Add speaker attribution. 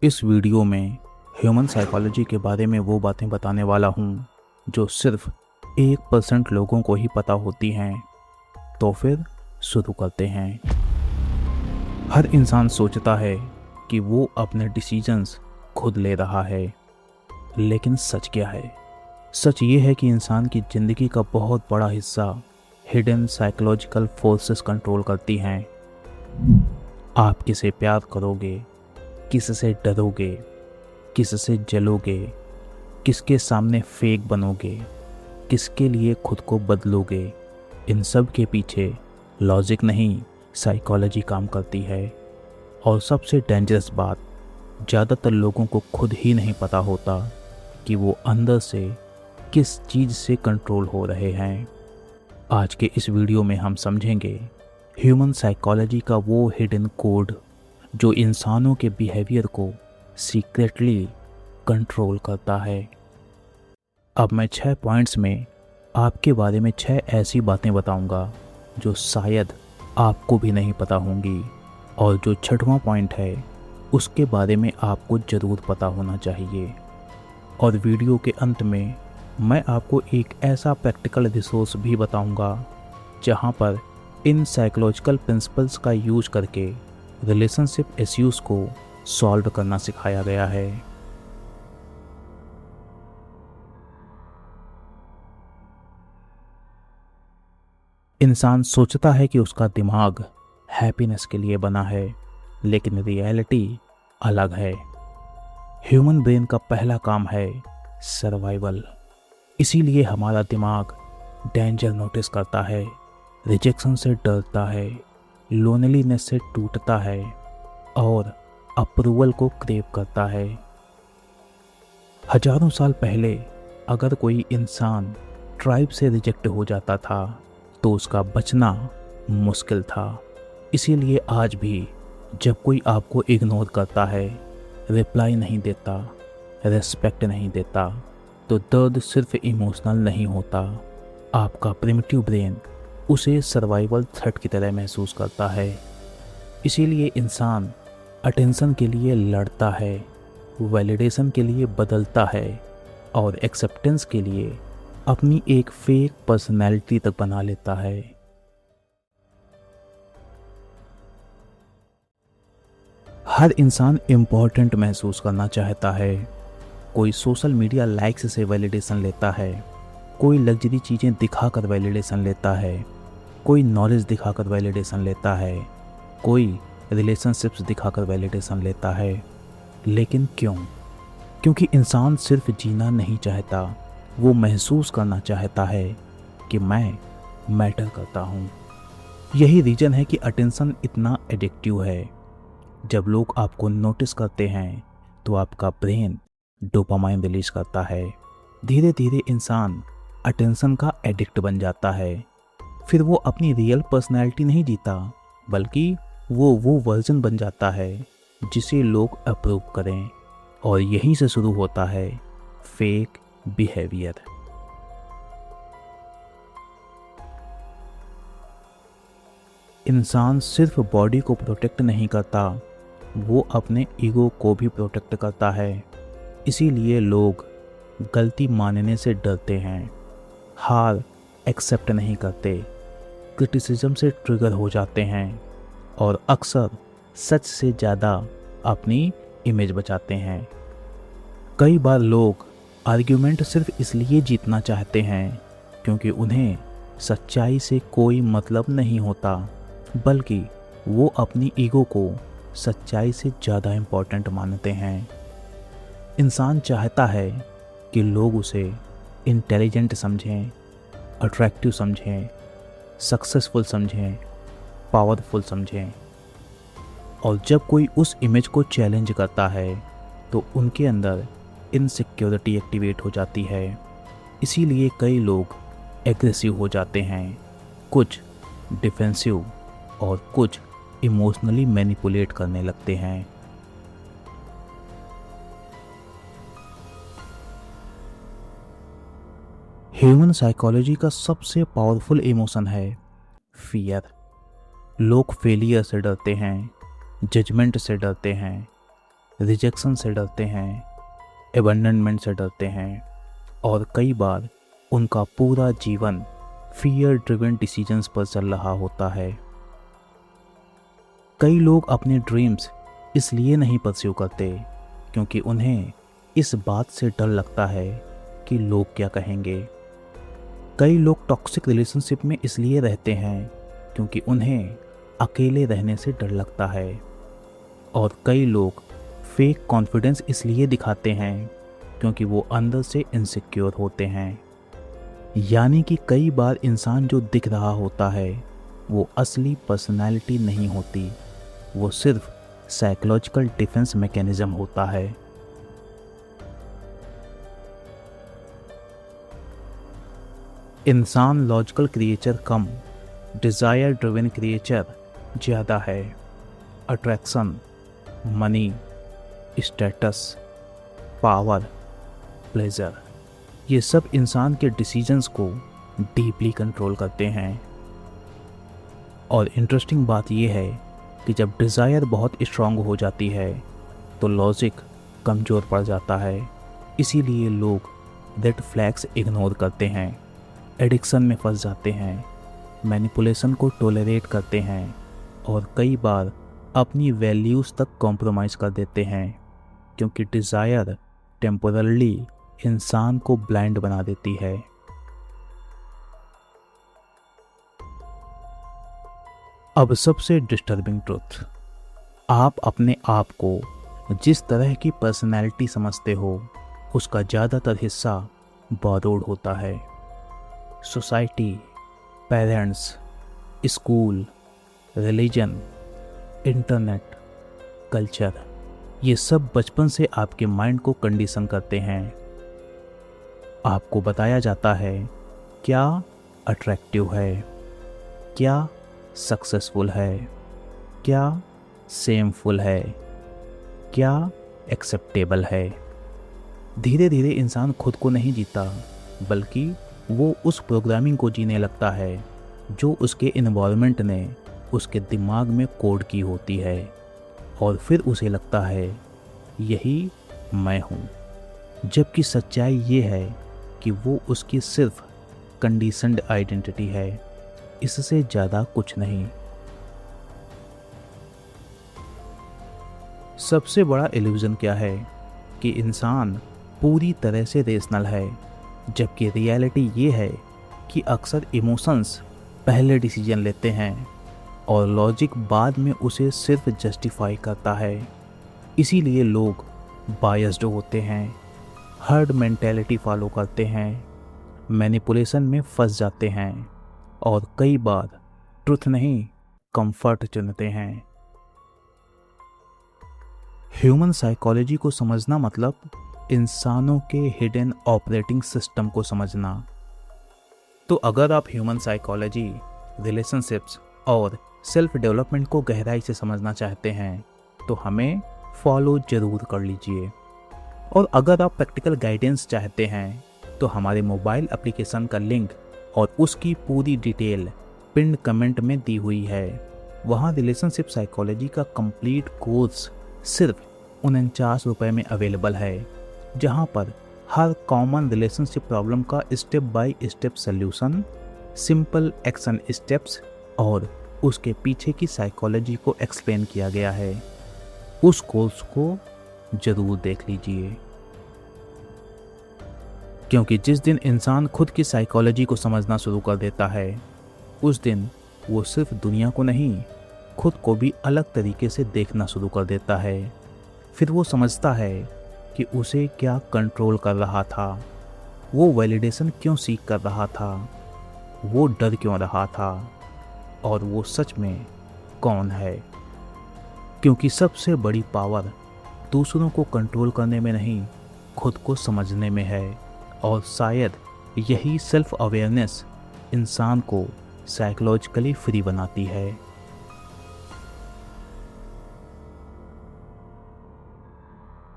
Speaker 1: इस वीडियो में human psychology के बारे में वो बातें बताने वाला हूँ जो सिर्फ 1% लोगों को ही पता होती हैं। तो फिर शुरू करते हैं। हर इंसान सोचता है कि वो अपने डिसीजंस खुद ले रहा है, लेकिन सच क्या है? सच ये है कि इंसान की ज़िंदगी का बहुत बड़ा हिस्सा हिडन साइकोलॉजिकल फोर्सेस कंट्रोल करती हैं। आप किसे प्यार करोगे, किससे डरोगे, किससे जलोगे, किसके सामने फेक बनोगे, किसके लिए खुद को बदलोगे, इन सब के पीछे लॉजिक नहीं, साइकोलॉजी काम करती है। और सबसे डेंजरस बात, ज़्यादातर लोगों को खुद ही नहीं पता होता कि वो अंदर से किस चीज़ से कंट्रोल हो रहे हैं। आज के इस वीडियो में हम समझेंगे ह्यूमन साइकोलॉजी का वो हिडन कोड जो इंसानों के बिहेवियर को सीक्रेटली कंट्रोल करता है। अब मैं 6 पॉइंट्स में आपके बारे में 6 ऐसी बातें बताऊंगा जो शायद आपको भी नहीं पता होंगी, और जो 6वां पॉइंट है उसके बारे में आपको ज़रूर पता होना चाहिए। और वीडियो के अंत में मैं आपको एक ऐसा प्रैक्टिकल रिसोर्स भी बताऊंगा जहां पर इन साइकोलॉजिकल प्रिंसिपल्स का यूज़ करके रिलेशनशिप इश्यूज़ को सॉल्व करना सिखाया गया है। इंसान सोचता है कि उसका दिमाग हैप्पीनेस के लिए बना है, लेकिन रियलिटी अलग है। ह्यूमन ब्रेन का पहला काम है सर्वाइवल। इसीलिए हमारा दिमाग डेंजर नोटिस करता है, रिजेक्शन से डरता है, लोनलीनेस से टूटता है और अप्रूवल को क्रेव करता है। हजारों साल पहले अगर कोई इंसान ट्राइब से रिजेक्ट हो जाता था तो उसका बचना मुश्किल था। इसीलिए आज भी जब कोई आपको इग्नोर करता है, रिप्लाई नहीं देता, रेस्पेक्ट नहीं देता, तो दर्द सिर्फ इमोशनल नहीं होता, आपका प्रिमिटिव ब्रेन उसे सर्वाइवल थ्रेट की तरह महसूस करता है। इसीलिए इंसान अटेंशन के लिए लड़ता है, वैलिडेशन के लिए बदलता है और एक्सेप्टेंस के लिए अपनी एक फेक पर्सनैलिटी तक बना लेता है। हर इंसान इम्पोर्टेंट महसूस करना चाहता है। कोई सोशल मीडिया लाइक्स से वैलिडेशन लेता है, कोई लग्जरी चीज़ें दिखाकर वैलिडेशन लेता है, कोई नॉलेज दिखाकर वैलिडेशन लेता है, कोई रिलेशनशिप्स दिखाकर वैलिडेशन लेता है। लेकिन क्यों? क्योंकि इंसान सिर्फ जीना नहीं चाहता, वो महसूस करना चाहता है कि मैं मैटर करता हूँ। यही रीज़न है कि अटेंशन इतना एडिक्टिव है। जब लोग आपको नोटिस करते हैं तो आपका ब्रेन डोपामाइन रिलीज करता है। धीरे धीरे इंसान अटेंशन का एडिक्ट बन जाता है। फिर वो अपनी रियल पर्सनैलिटी नहीं जीता, बल्कि वो वर्जन बन जाता है जिसे लोग अप्रूव करें। और यहीं से शुरू होता है फेक बिहेवियर। इंसान सिर्फ बॉडी को प्रोटेक्ट नहीं करता, वो अपने ईगो को भी प्रोटेक्ट करता है। इसीलिए लोग गलती मानने से डरते हैं, हार एक्सेप्ट नहीं करते, क्रिटिसिज्म से ट्रिगर हो जाते हैं और अक्सर सच से ज़्यादा अपनी इमेज बचाते हैं। कई बार लोग आर्ग्यूमेंट सिर्फ इसलिए जीतना चाहते हैं क्योंकि उन्हें सच्चाई से कोई मतलब नहीं होता, बल्कि वो अपनी ईगो को सच्चाई से ज़्यादा इम्पोर्टेंट मानते हैं। इंसान चाहता है कि लोग उसे इंटेलिजेंट समझें, अट्रैक्टिव समझें, सक्सेसफुल समझें, पावरफुल समझें। और जब कोई उस इमेज को चैलेंज करता है तो उनके अंदर इनसिक्योरिटी एक्टिवेट हो जाती है। इसीलिए कई लोग एग्रेसिव हो जाते हैं, कुछ डिफेंसिव और कुछ इमोशनली मैनिपुलेट करने लगते हैं। ह्यूमन साइकोलॉजी का सबसे पावरफुल इमोशन है फियर। लोग फेलियर से डरते हैं, जजमेंट से डरते हैं, रिजेक्शन से डरते हैं, एबंडनमेंट से डरते हैं और कई बार उनका पूरा जीवन फियर ड्रिवन डिसीजंस पर चल रहा होता है। कई लोग अपने ड्रीम्स इसलिए नहीं परस्यू करते क्योंकि उन्हें इस बात से डर लगता है कि लोग क्या कहेंगे। कई लोग टॉक्सिक रिलेशनशिप में इसलिए रहते हैं क्योंकि उन्हें अकेले रहने से डर लगता है। और कई लोग फेक कॉन्फिडेंस इसलिए दिखाते हैं क्योंकि वो अंदर से इनसिक्योर होते हैं। यानी कि कई बार इंसान जो दिख रहा होता है वो असली पर्सनैलिटी नहीं होती, वो सिर्फ साइकोलॉजिकल डिफेंस मैकेनिज्म होता है। इंसान लॉजिकल क्रिएचर कम डिज़ायर ड्रिवन क्रिएचर ज़्यादा है। Attraction, money, status, power, pleasure, ये सब इंसान के डिसीजंस को डीपली कंट्रोल करते हैं। और इंटरेस्टिंग बात यह है कि जब डिज़ायर बहुत स्ट्रांग हो जाती है तो लॉजिक कमज़ोर पड़ जाता है। इसीलिए लोग रेड फ्लैग्स इग्नोर करते हैं, एडिक्शन में फंस जाते हैं, मैनिपुलेशन को टॉलरेट करते हैं और कई बार अपनी वैल्यूज़ तक कॉम्प्रोमाइज़ कर देते हैं क्योंकि डिज़ायर टेम्पोरली इंसान को ब्लाइंड बना देती है। अब सबसे डिस्टर्बिंग ट्रुथ, आप अपने आप को जिस तरह की पर्सनैलिटी समझते हो उसका ज़्यादातर हिस्सा बोरोड होता है। Society, parents, school, religion, internet, culture, ये सब बचपन से आपके माइंड को कंडीशन करते हैं। आपको बताया जाता है क्या अट्रैक्टिव है, क्या सक्सेसफुल है, क्या सेमफुल है, क्या एक्सेप्टेबल है। धीरे धीरे इंसान खुद को नहीं जीता बल्कि वो उस प्रोग्रामिंग को जीने लगता है जो उसके इन्वायरमेंट ने उसके दिमाग में कोड की होती है और फिर उसे लगता है यही मैं हूँ, जबकि सच्चाई ये है कि वो उसकी सिर्फ कंडीशनड आइडेंटिटी है, इससे ज़्यादा कुछ नहीं। सबसे बड़ा इल्यूजन क्या है कि इंसान पूरी तरह से रेशनल है, जबकि रियलिटी ये है कि अक्सर इमोशंस पहले डिसीजन लेते हैं और लॉजिक बाद में उसे सिर्फ जस्टिफाई करता है। इसीलिए लोग बायस्ड होते हैं, हर्ड मेंटेलिटी फॉलो करते हैं, मैनिपुलेशन में फंस जाते हैं और कई बार ट्रुथ नहीं कंफर्ट चुनते हैं। ह्यूमन साइकोलॉजी को समझना मतलब इंसानों के हिडन ऑपरेटिंग सिस्टम को समझना। तो अगर आप ह्यूमन साइकोलॉजी, रिलेशनशिप्स और सेल्फ डेवलपमेंट को गहराई से समझना चाहते हैं तो हमें फॉलो ज़रूर कर लीजिए। और अगर आप प्रैक्टिकल गाइडेंस चाहते हैं तो हमारे मोबाइल एप्लीकेशन का लिंक और उसकी पूरी डिटेल पिन कमेंट में दी हुई है। वहाँ रिलेशनशिप साइकोलॉजी का कंप्लीट कोर्स सिर्फ 49 रुपये में अवेलेबल है, जहाँ पर हर कॉमन रिलेशनशिप प्रॉब्लम का step by step solution, simple action steps और उसके पीछे की साइकोलॉजी को एक्सप्लेन किया गया है। उस कोर्स को ज़रूर देख लीजिए, क्योंकि जिस दिन इंसान खुद की साइकोलॉजी को समझना शुरू कर देता है उस दिन वो सिर्फ दुनिया को नहीं, खुद को भी अलग तरीके से देखना शुरू कर देता है। फिर वो समझता है कि उसे क्या कंट्रोल कर रहा था, वो वैलिडेशन क्यों सीख कर रहा था, वो डर क्यों रहा था और वो सच में कौन है। क्योंकि सबसे बड़ी पावर दूसरों को कंट्रोल करने में नहीं, खुद को समझने में है। और शायद यही सेल्फ अवेयरनेस इंसान को साइकोलॉजिकली फ्री बनाती है।